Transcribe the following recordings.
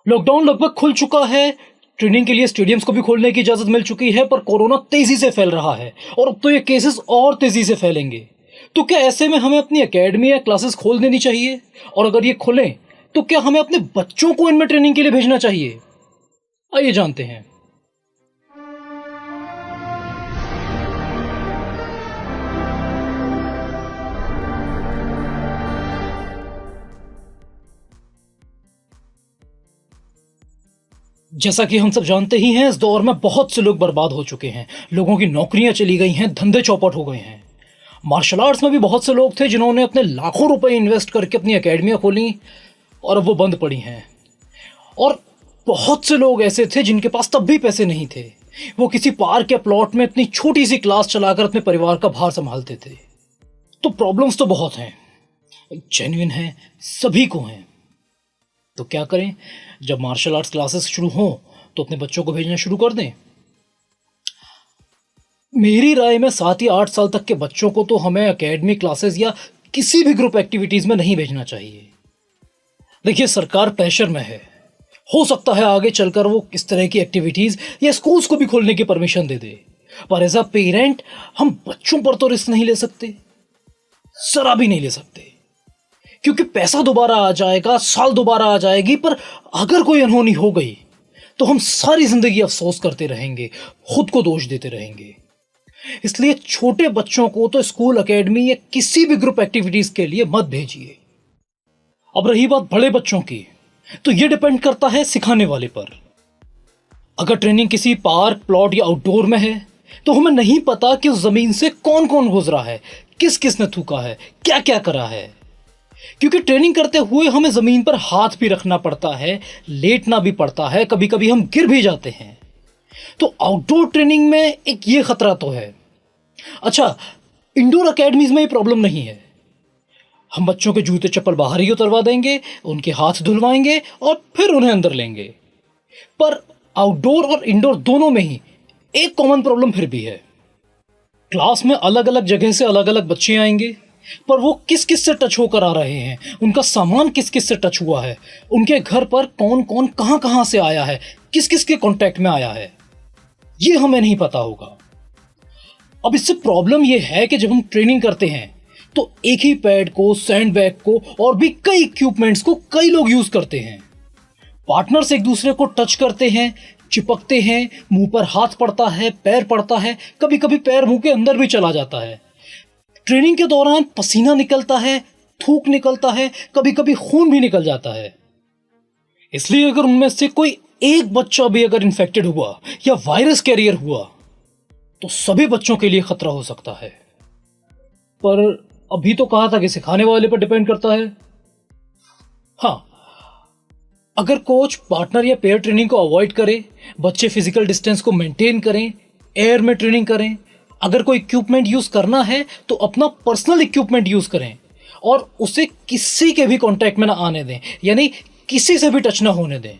Lockdown लगभग खुल चुका है। ट्रेनिंग के लिए स्टेडियम्स को भी खोलने की इजाज़त मिल चुकी है, पर कोरोना तेज़ी से फैल रहा है और अब तो ये केसेस और तेज़ी से फैलेंगे। तो क्या ऐसे में हमें अपनी एकेडमी या क्लासेस खोल देनी चाहिए? और अगर ये खुलें, तो क्या हमें अपने बच्चों को इनमें ट्रेनिंग के लिए भेजना चाहिए? आइए जानते हैं। जैसा कि हम सब जानते ही हैं, इस दौर में बहुत से लोग बर्बाद हो चुके हैं। लोगों की नौकरियां चली गई हैं, धंधे चौपट हो गए हैं। मार्शल आर्ट्स में भी बहुत से लोग थे जिन्होंने अपने लाखों रुपए इन्वेस्ट करके अपनी एकेडमियां खोली और अब वो बंद पड़ी हैं। और बहुत से लोग ऐसे थे जिनके पास तब भी पैसे नहीं थे। वो किसी पार्क या प्लॉट में इतनी छोटी सी क्लास चलाकर अपने परिवार का भार संभालते थे। तो प्रॉब्लम्स तो बहुत हैं, जेन्युइन हैं, सभी को हैं। तो क्या करें? जब मार्शल आर्ट्स क्लासेस शुरू हों तो अपने बच्चों को भेजना शुरू कर दें। मेरी राय में 7 या 8 साल तक के बच्चों को तो हमें एकेडमी क्लासेस या किसी भी ग्रुप एक्टिविटीज में नहीं भेजना चाहिए। देखिए, सरकार प्रेशर में है। हो सकता है आगे चलकर वो इस तरह की एक्टिविटीज या स्कूल्स को भी खोलने की परमिशन दे दे, पर एज अ पेरेंट हम बच्चों पर तो रिस्क नहीं ले सकते, जरा भी नहीं ले सकते। क्योंकि पैसा दोबारा आ जाएगा, साल दोबारा आ जाएगी, पर अगर कोई अनहोनी हो गई तो हम सारी जिंदगी अफसोस करते रहेंगे, खुद को दोष देते रहेंगे। इसलिए छोटे बच्चों को तो स्कूल, एकेडमी या किसी भी ग्रुप एक्टिविटीज के लिए मत भेजिए। अब रही बात बड़े बच्चों की, तो यह डिपेंड करता है सिखाने वाले पर। अगर ट्रेनिंग किसी पार्क, प्लॉट या आउटडोर में है तो हमें नहीं पता कि उस जमीन से कौन कौन गुजरा है, किस किस ने थूका है, क्या क्या करा है। क्योंकि ट्रेनिंग करते हुए हमें जमीन पर हाथ भी रखना पड़ता है, लेटना भी पड़ता है, कभी कभी हम गिर भी जाते हैं। तो आउटडोर ट्रेनिंग में एक ये खतरा तो है। अच्छा, इंडोर एकेडमीज में ये प्रॉब्लम नहीं है। हम बच्चों के जूते चप्पल बाहर ही उतरवा देंगे, उनके हाथ धुलवाएंगे और फिर उन्हें अंदर लेंगे। पर आउटडोर और इंडोर दोनों में ही एक कॉमन प्रॉब्लम फिर भी है। क्लास में अलग अलग जगह से अलग अलग बच्चे आएंगे, पर वो किस किस से टच होकर आ रहे हैं, उनका सामान किस किस से टच हुआ है, उनके घर पर कौन कौन कहां कहां से आया है, किस किस के कांटेक्ट में आया है, ये हमें नहीं पता होगा। अब इससे प्रॉब्लम ये है कि जब हम ट्रेनिंग करते हैं तो एक ही पैड को, सैंडबैग को और भी कई इक्विपमेंट्स को कई लोग यूज करते हैं। पार्टनर्स एक दूसरे को टच करते हैं, चिपकते हैं, मुंह पर हाथ पड़ता है, पैर पड़ता है, कभी कभी पैर मुंह के अंदर भी चला जाता है। ट्रेनिंग के दौरान पसीना निकलता है, थूक निकलता है, कभी कभी खून भी निकल जाता है। इसलिए अगर उनमें से कोई एक बच्चा भी अगर इन्फेक्टेड हुआ या वायरस कैरियर हुआ तो सभी बच्चों के लिए खतरा हो सकता है। पर अभी तो कहा था कि सिखाने वाले पर डिपेंड करता है। हाँ, अगर कोच, पार्टनर या पेयर ट्रेनिंग को अवॉइड करे, बच्चे फिजिकल डिस्टेंस को मेंटेन करें, एयर में ट्रेनिंग करें, अगर कोई इक्विपमेंट यूज करना है तो अपना पर्सनल इक्विपमेंट यूज करें और उसे किसी के भी कांटेक्ट में ना आने दें, यानी किसी से भी टच ना होने दें।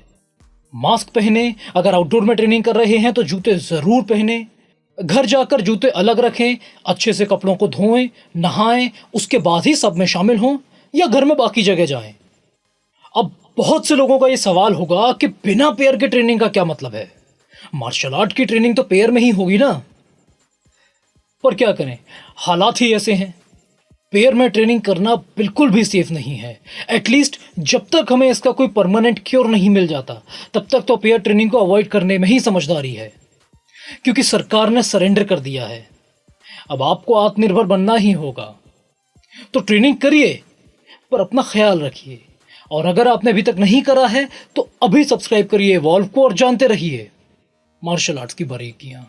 मास्क पहने, अगर आउटडोर में ट्रेनिंग कर रहे हैं तो जूते जरूर पहने। घर जाकर जूते अलग रखें, अच्छे से कपड़ों को धोएं, नहाएं, उसके बाद ही सब में शामिल हों या घर में बाकी जगह जाएं। अब बहुत से लोगों का ये सवाल होगा कि बिना पेयर के ट्रेनिंग का क्या मतलब है? मार्शल आर्ट की ट्रेनिंग तो पेयर में ही होगी ना। पर क्या करें, हालात ही ऐसे हैं। पेयर में ट्रेनिंग करना बिल्कुल भी सेफ नहीं है। एटलीस्ट जब तक हमें इसका कोई परमानेंट क्योर नहीं मिल जाता, तब तक तो पेयर ट्रेनिंग को अवॉइड करने में ही समझदारी है। क्योंकि सरकार ने सरेंडर कर दिया है, अब आपको आत्मनिर्भर बनना ही होगा। तो ट्रेनिंग करिए, पर अपना ख्याल रखिए। और अगर आपने अभी तक नहीं करा है तो अभी सब्सक्राइब करिए इवॉल्व को और जानते रहिए मार्शल आर्ट्स की बारीकियां।